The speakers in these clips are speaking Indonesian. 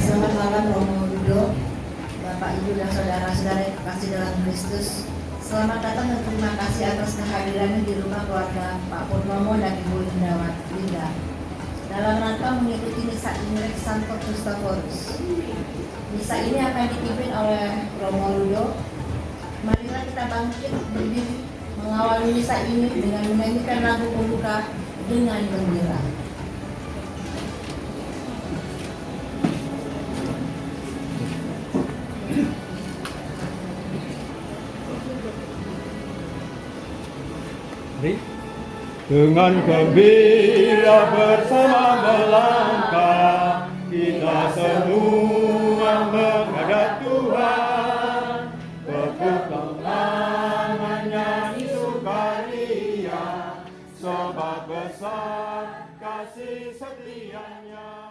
Selamat malam Romo Ludo, Bapak Ibu dan saudara-saudara yang terkasih dalam Kristus. Selamat datang dan terima kasih atas kehadirannya di rumah keluarga Pak Purnomo dan Ibu Linda dalam rangka mengikuti misa Imlek Santo Kristoforus. Misa ini akan dipimpin oleh Romo Ludo. Marilah kita bangkit berdiri mengawali misa ini dengan menyanyikan lagu pembuka dengan gembira. Dengan gembira bersama melangkah, kita semua menghadap Tuhan. Tepuk tangan nyanyi sukaria, sebab besar kasih setianya.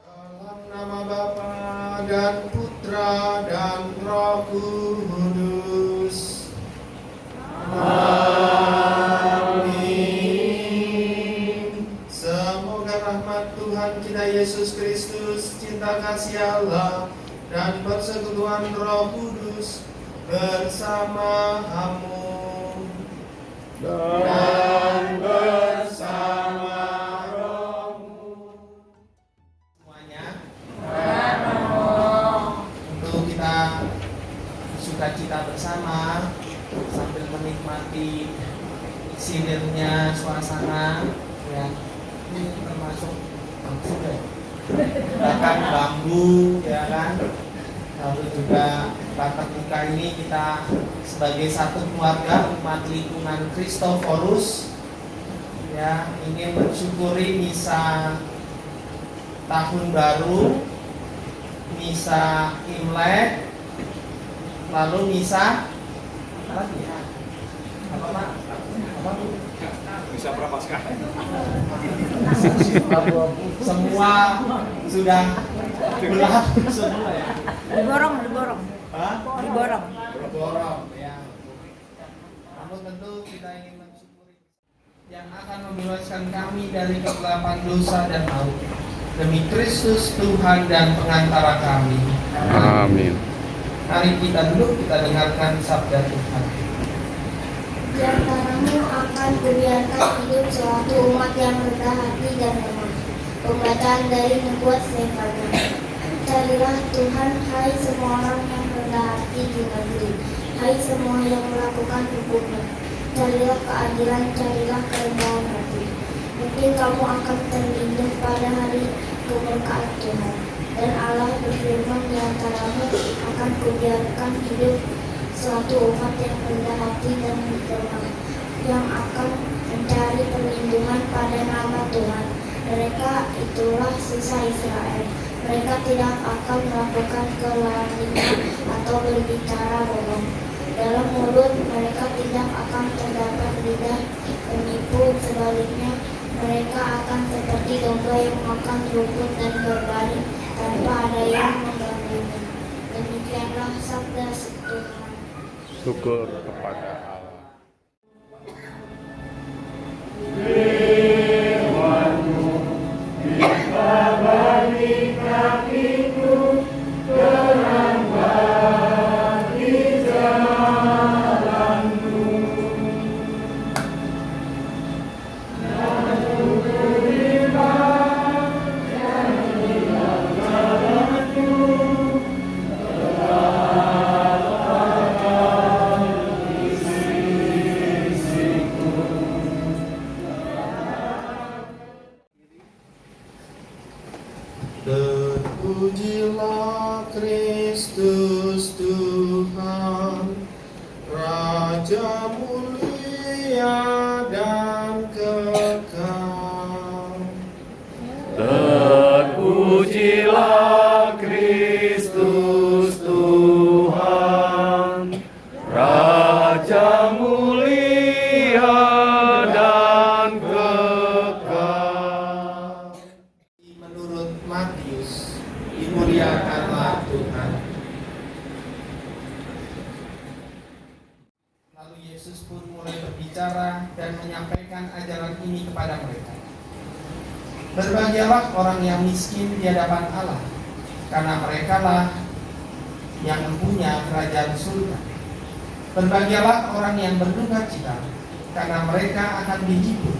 Dalam nama Bapa dan Putra dan Roh Kudus. Amin. Semoga rahmat Tuhan kita Yesus Kristus, cinta kasih Allah, dan persekutuan Roh Kudus bersamamu dan bersama rohmu. Semuanya, untuk kita sukacita bersama sambil menikmati sinirnya suasana, ya. Ini termasuk bahkan bambu, ya kan. Lalu juga tatap muka ini kita sebagai satu keluarga umat lingkungan Kristoforus, ya, ingin mensyukuri misa tahun baru, misa Imlek, lalu misa apa lagi ya? Apa Pak? Apa Bu? Bisa Prapaskah. Semua sudah berlaku semua ya. Diborong. Hah? Diborong. Borong ya. Namun tentu kita ingin mensyukuri yang akan membebaskan kami dari kegelapan dosa dan maut, demi Kristus Tuhan dan pengantara kami. Amin. Mari kita duduk, kita dengarkan sabda Tuhan. Di antaramu akan kubiarkan hidup suatu umat yang rendah hati dan lemah. Pembacaan dari Nubuat Zefania. Carilah Tuhan, hai semua orang yang rendah hati di negeri, hai semua yang melakukan hukumnya. Carilah keadilan, carilah kerendahan hati. Mungkin kamu akan terlindung pada hari keberkahan Tuhan. Dan Allah berfirman, di antaramu akan kubiarkan hidup suatu umat yang rendah hati dan lemah, yang akan mencari perlindungan pada nama Tuhan. Mereka itulah sisa Israel. Mereka tidak akan melakukan kelaliman atau berbicara bohong. Dalam mulut mereka tidak akan terdapat lidah penipu. Sebaliknya, mereka akan seperti domba yang makan rumput dan berbaring tanpa ada yang mengganggunya. Demikianlah sabda Tuhan. Syukur kepada Allah. Terpujilah Kristus Tuhan, Raja mulia dan kekal. Terpujilah Kristus Tuhan, Raja mulia dan kekal. Menurut Matius, dimuliakanlah Tuhan. Lalu Yesus pun mulai berbicara dan menyampaikan ajaran ini kepada mereka. Berbahagialah orang yang miskin di hadapan Allah, karena merekalah yang mempunyai kerajaan surga. Berbahagialah orang yang berduka cita, karena mereka akan dihibur.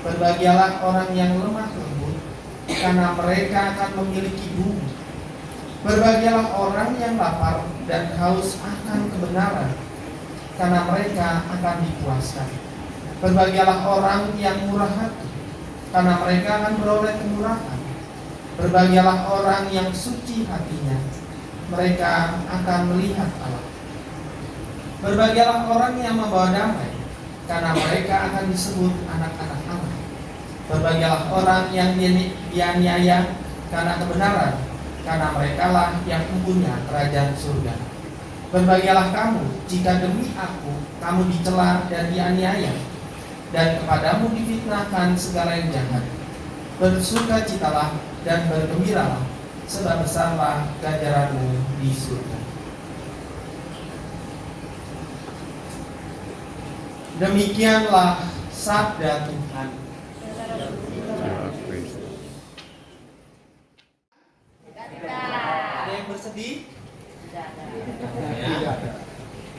Berbahagialah orang yang lemah lembut, karena mereka akan memiliki bumi. Berbahagialah orang yang lapar dan haus akan kebenaran, karena mereka akan dipuaskan. Berbahagialah orang yang murah hati, karena mereka akan beroleh kemurahan. Berbahagialah orang yang suci hatinya, mereka akan melihat Allah. Berbahagialah orang yang membawa damai, karena mereka akan disebut anak-anak Allah. Berbahagialah orang yang dianiaya karena kebenaran, karena merekalah yang mempunyai kerajaan surga. Berbahagialah kamu jika demi aku kamu dicela dan dianiaya, dan kepadamu difitnahkan segala yang jahat. Bersukacitalah dan bergembiralah, sebab besarlah ganjaranmu di surga. Demikianlah sabda Tuhan. Ada yang bersedih? Ya.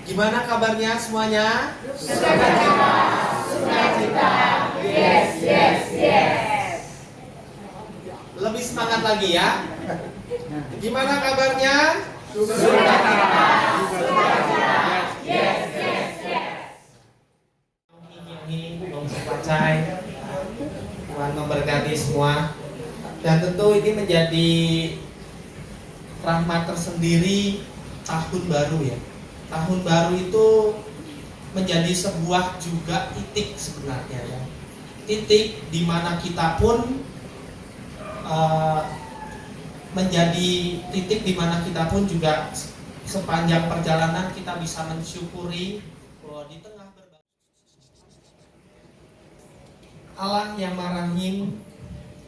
Gimana kabarnya semuanya? Sukacita. Yes, yes, yes. Lebih semangat lagi ya. Gimana kabarnya? Sukacita. Yes, yes, yes. Belum selesai. Tuhan memberkati semua. Dan tentu ini menjadi rahmat tersendiri tahun baru ya. Tahun baru itu menjadi sebuah juga titik sebenarnya ya. Titik di mana kita pun menjadi titik di mana kita pun juga sepanjang perjalanan kita bisa mensyukuri bahwa di tengah berbagai Allah yang Maha Rahim,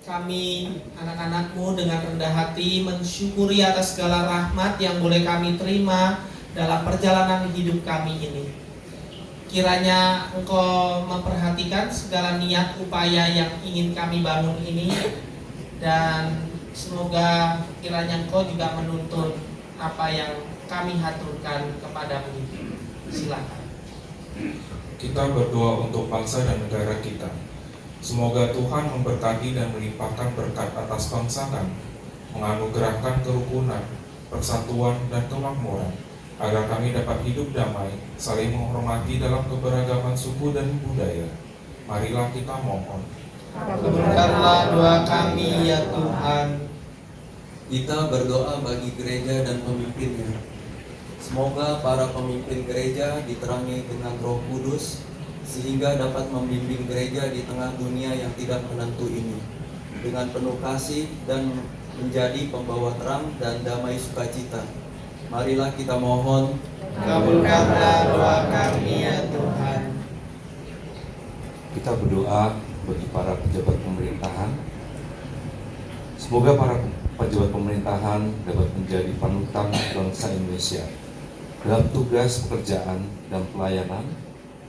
kami anak-anakmu dengan rendah hati mensyukuri atas segala rahmat yang boleh kami terima dalam perjalanan hidup kami ini. Kiranya Engkau memperhatikan segala niat upaya yang ingin kami bangun ini, dan semoga kiranya Engkau juga menuntun apa yang kami haturkan kepadamu. Silakan. Kita berdoa untuk bangsa dan negara kita. Semoga Tuhan memberkati dan melimpahkan berkat atas bangsa kami, menganugerahkan kerukunan, persatuan, dan kemakmuran, agar kami dapat hidup damai, saling menghormati dalam keberagaman suku dan budaya. Marilah kita mohon. Kabulkanlah doa kami ya Tuhan. Kita berdoa bagi gereja dan pemimpinnya. Semoga para pemimpin gereja diterangi dengan Roh Kudus, sehingga dapat membimbing gereja di tengah dunia yang tidak menentu ini dengan penuh kasih dan menjadi pembawa terang dan damai sukacita. Marilah kita mohon. Kabulkanlah doa kami ya Tuhan. Kita berdoa bagi para pejabat pemerintahan. Semoga para pejabat pemerintahan dapat menjadi panutan bangsa Indonesia dalam tugas pekerjaan dan pelayanan,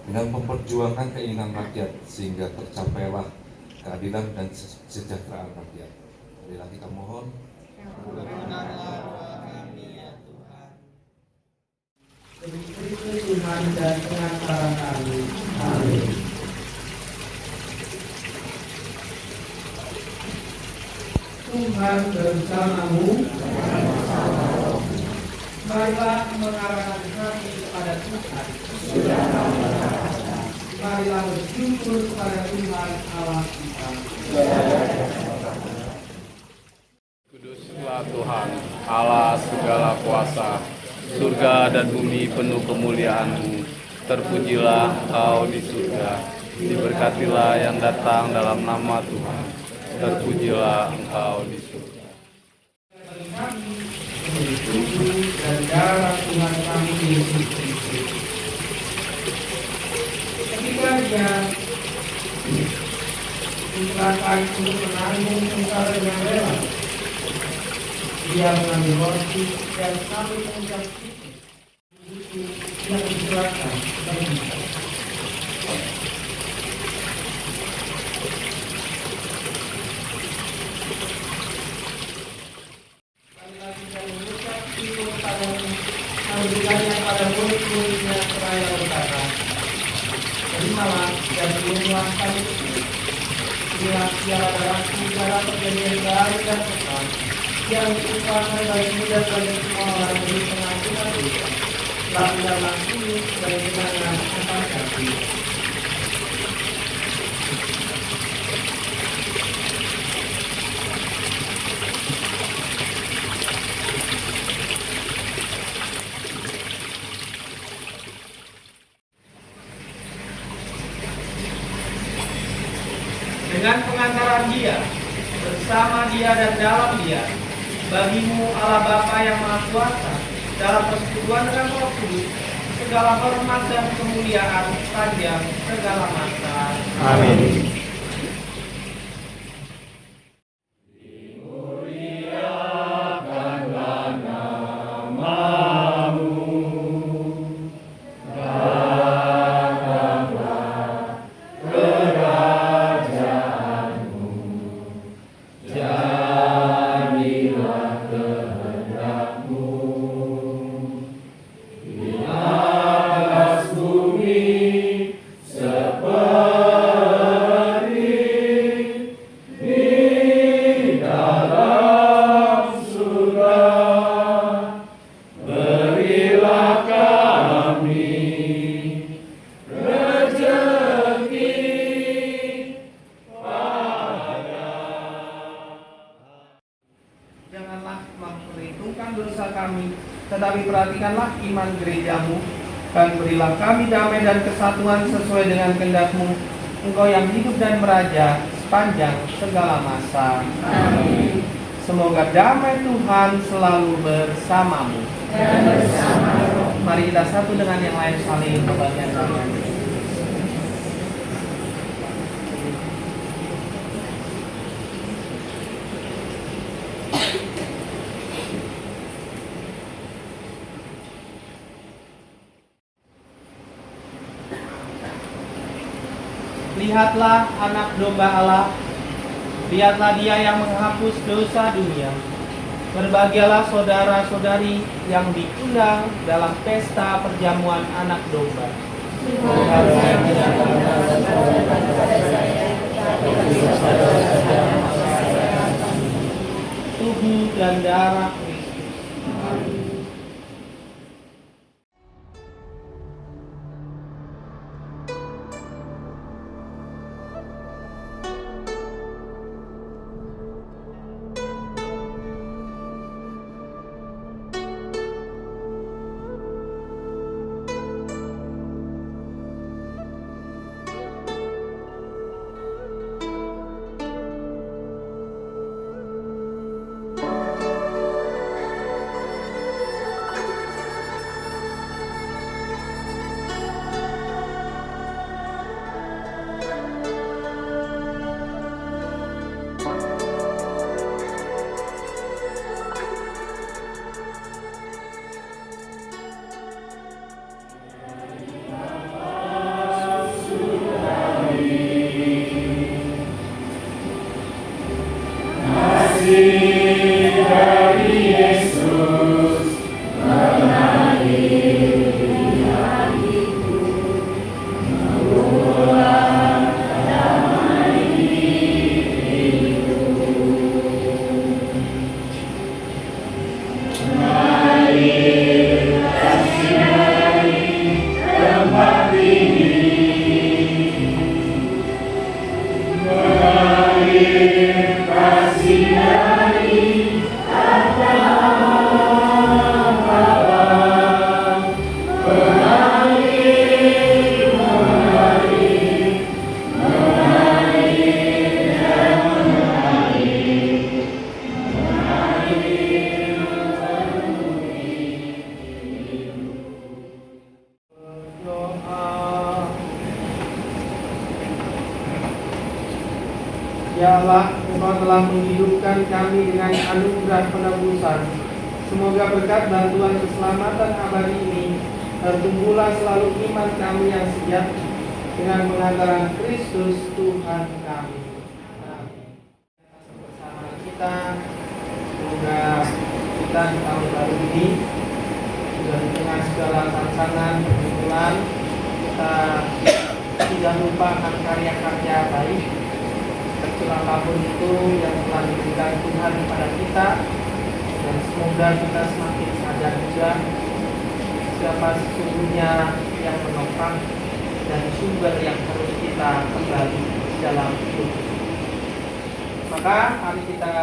dengan memperjuangkan keinginan rakyat sehingga tercapailah keadilan dan kesejahteraan rakyat. Marilah kita mohon. Kabulkanlah doa kami ya Tuhan. Demi Kristus Tuhan dan pengantara kami. Amin. Tuhan bersamamu. Marilah mengarahkan hati kepada Tuhan. Marilah bersyukur kepada Tuhan Allah kita. Kuduslah Tuhan, Allah segala kuasa, surga dan bumi penuh kemuliaan-Mu. Terpujilah Engkau di surga, diberkatilah yang datang dalam nama Tuhan. Terpujilah Engkau di surga. Tubuh dan darah Tuhan kami Yesus Kristus. Ketika Dia diserahkan untuk menanggung sengsara dengan rela, Dia mengambil roti dan sambil mengucap syukur, itu Dia diserahkan bagi kita. memberikannya pada murid-muridnya seraya berkata, terimalah dan minumlah kami itu. Inilah piala darahku, darah perjanjian baru dan kekal, yang ditumpahkan bagimu dan bagi semua orang di pengampunan dosa. Lakukanlah ini sebagai kenangan akan kami. Dengan pengantaran Dia, bersama Dia dan dalam Dia, bagimu Allah Bapa yang Maha Kuasa, dalam persekutuan dengan Roh Kudus, segala hormat dan kemuliaan panjang segala masa. Amin. Janganlah memperhitungkan dosa kami, tetapi perhatikanlah iman gerejamu, dan berilah kami damai dan kesatuan sesuai dengan kehendak-Mu, Engkau yang hidup dan meraja sepanjang segala masa. Amin. Semoga damai Tuhan selalu bersamamu. Dan bersama roh. Mari kita satu dengan yang lain saling membagikan tangan. Lihatlah anak domba Allah, lihatlah Dia yang menghapus dosa dunia. Berbahagialah saudara-saudari yang diundang dalam pesta perjamuan anak domba. Tubuh dan darah Kristus. Ya Allah, Engkau telah menghidupkan kami dengan anugerah penebusan. Semoga berkat bantuan keselamatan abadi ini tertumbuhlah selalu iman kami yang sejati dengan pengantaran Kristus Tuhan kami. Amin. Bersama kita, semoga kita di tahun baru ini Dari tengah segala tantangan pergumulan, kita tidak lupa akan karya-karya baik kecil apapun itu yang telah diberikan Tuhan kepada kita, dan semoga kita semakin sadar juga siapa sesungguhnya yang menopang dan sumber yang harus kita kembali dalam hidup. Maka mari kita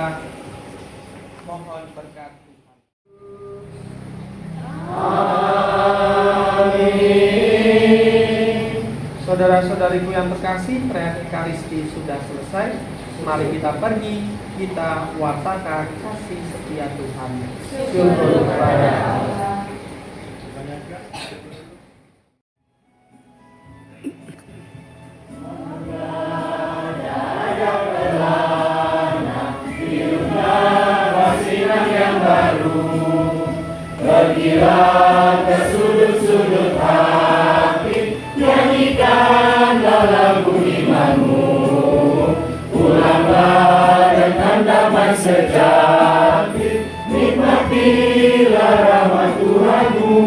mohon berkat Tuhan. Saudara-saudariku yang terkasih, perayaan Ekaristi sudah selesai. Mari kita pergi, kita wartakan kasih setia Tuhan. Syukur kepada Allah. Pergilah ke sudut-sudut hati, nyanyikanlah lagu imanmu. Pulanglah dengan damai sejati, nikmatilah rahmat Tuhanmu.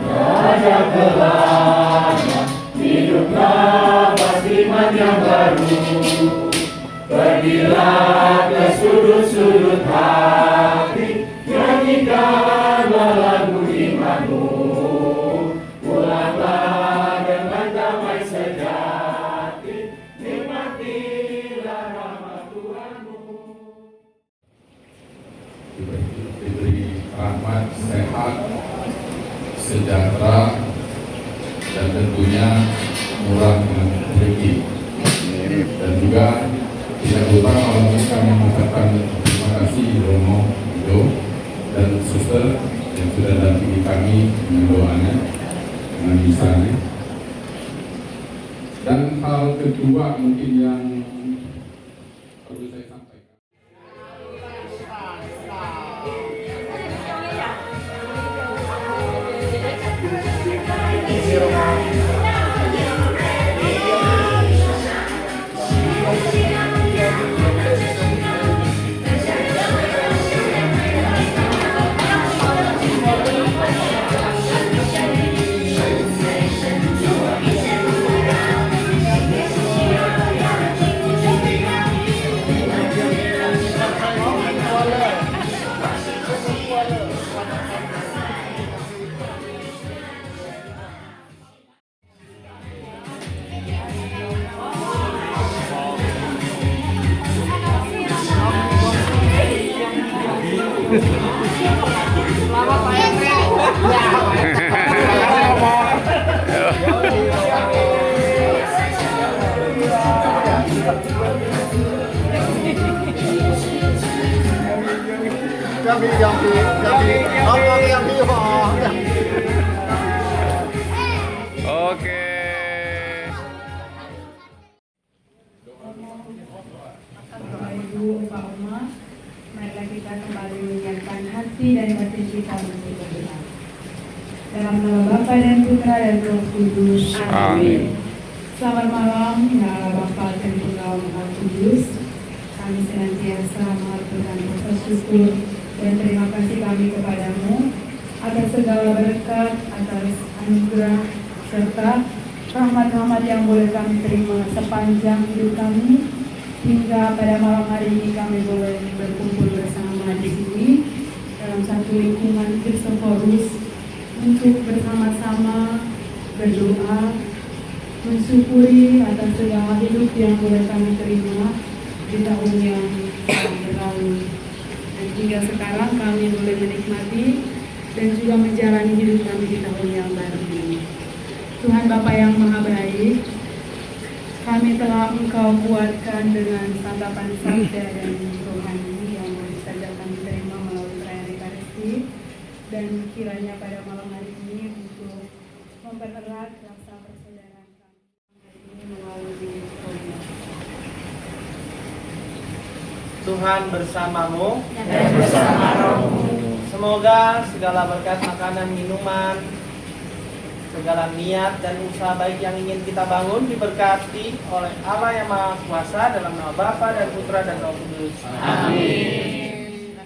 Raja gelapnya, hiduplah pasti iman yang baru. Pergilah ke sudut-sudut hati, nyanyikanlah lagu imanmu. Pulanglah dengan damai sejati, nikmatilah rahmat Tuhanmu. Diberi rahmat, sehat, sejahtera, dan tentunya murah dengan rezeki. Dan juga tidak lupa kalau kami mengucapkan terima kasih Romo, Ido, dan suster yang sudah dampingi kami dengan doanya, dengan misalnya. Dan hal kedua mungkin yang perlu saya sampaikan. Oke. Bapak Ibu, Pak Oma, marilah kita kembali menyiapkan hati dan batin kita untuk berdoa. Dalam nama Bapa dan Putra dan Roh Kudus. Amin. Selamat malam, ya Allah Bapa dan Putra Maha Kudus. Kami senantiasa mengaturkan rasa syukur dan terima kasih kami kepadamu atas segala berkat, atas anugerah serta rahmat-rahmat yang boleh kami terima sepanjang hidup kami, hingga pada malam hari ini kami boleh berkumpul bersama di sini dalam satu lingkungan Kristoforus untuk bersama-sama berdoa, mensyukuri atas segala hidup yang boleh kami terima di tahun yang berlalu. Dan hingga sekarang kami boleh menikmati dan juga menjalani hidup kami di tahun yang baru ini. Tuhan Bapa yang Maha Baik, kami telah Engkau kuatkan dengan santapan sabda dan rohani yang baru saja kami terima melalui perayaan Ekaristi, dan kiranya pada malam hari ini untuk mempererat rasa persaudaraan kami hari ini melalui program. Tuhan bersamamu Dan bersama rohmu. Semoga segala berkat makanan, minuman, segala niat dan usaha baik yang ingin kita bangun diberkati oleh Allah yang Maha Kuasa, dalam nama Bapa dan Putra dan Roh Kudus. Amin.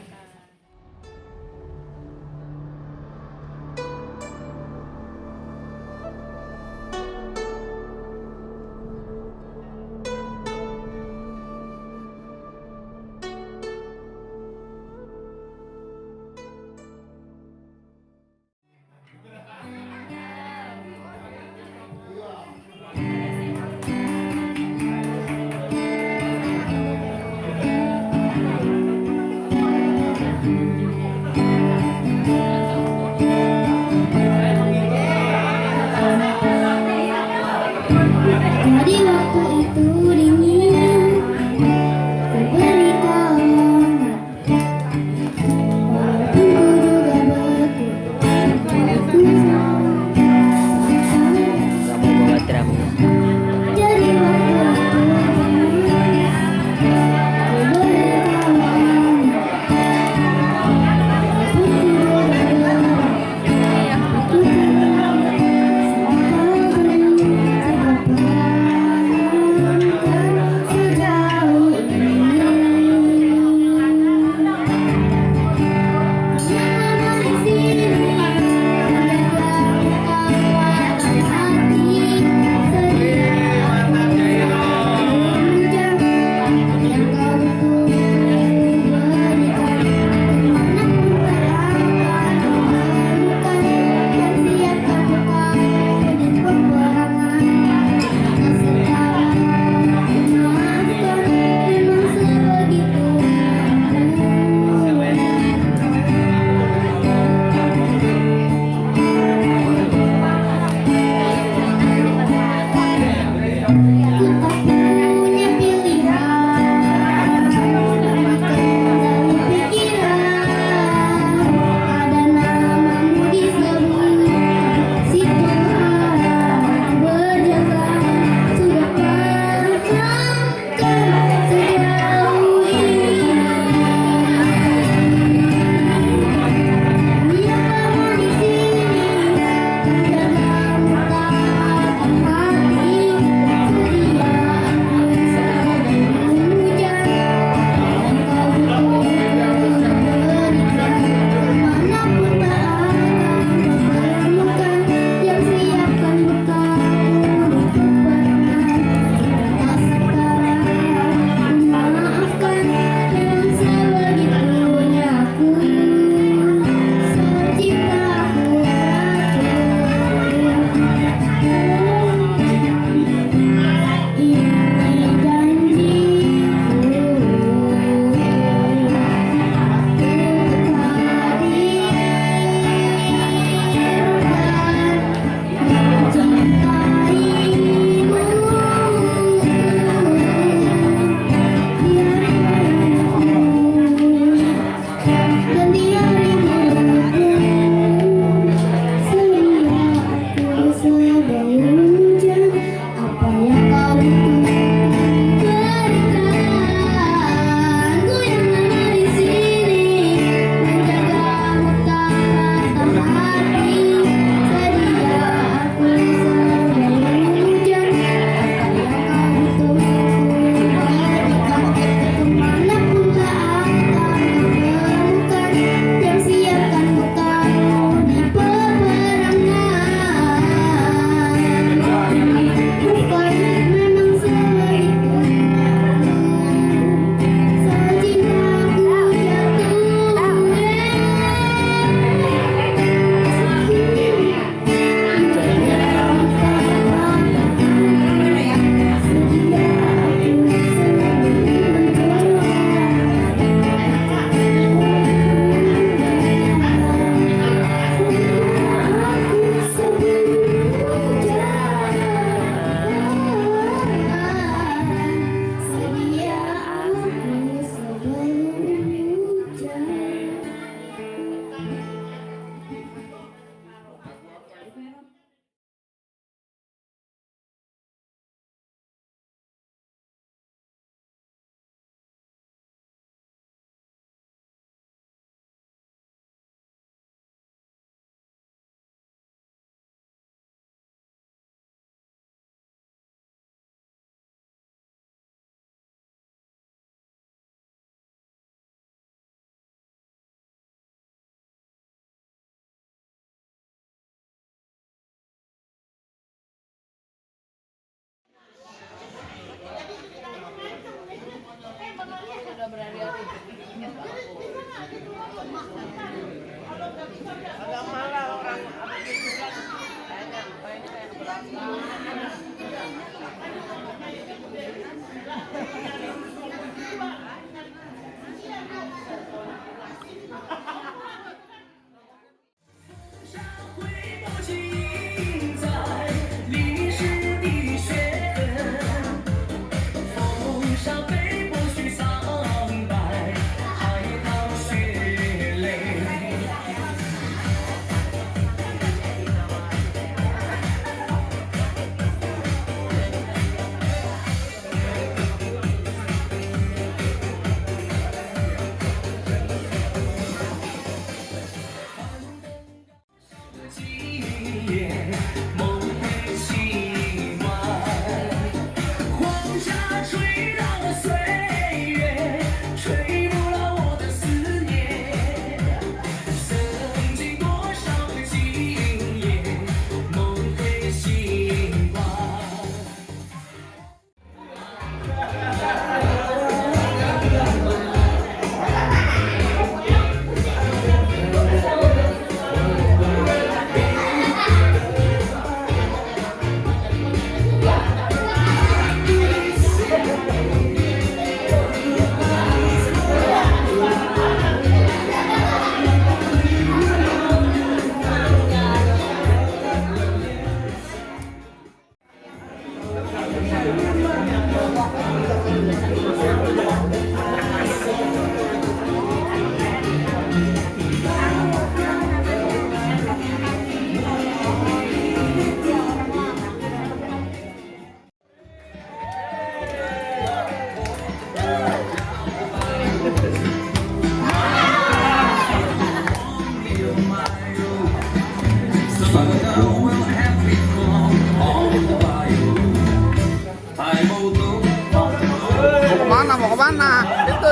Mau kemana? Itu.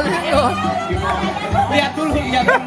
Lihat dulu, lihat dulu.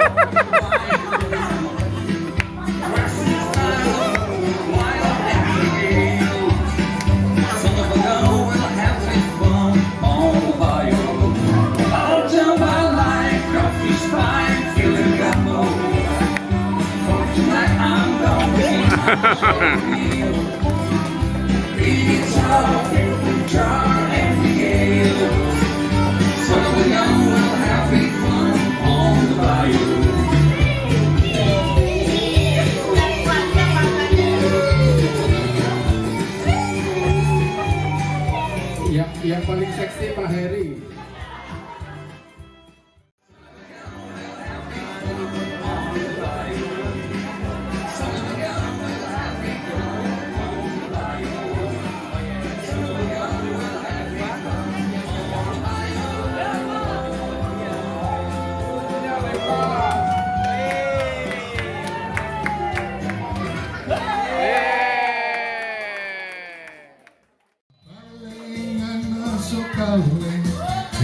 Yang paling seksi Pak Heri.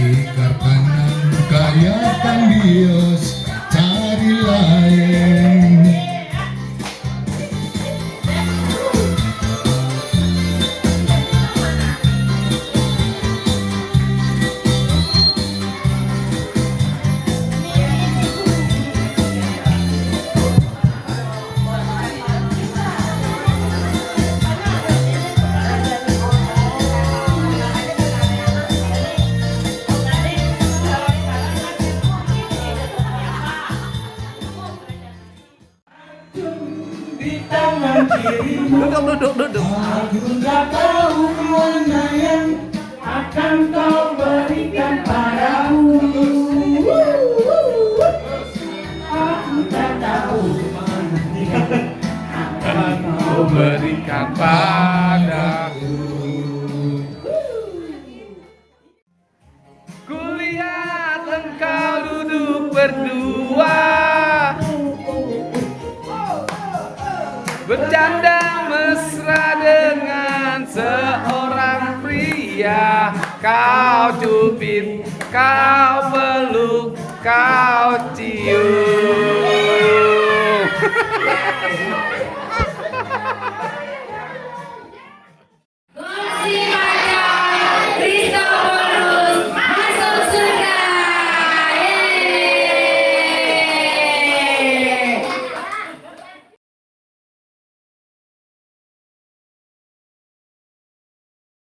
Jika kanan kayakan bios cari lain. Duduk. Aku tak tahu mana yang akan kau berikan padaku. Aku tak tahu mana yang akan kau Berikan padaku. Kulihat engkau duduk berdua, bercanda mesra dengan seorang pria. Kau cubit, kau peluk, kau cium.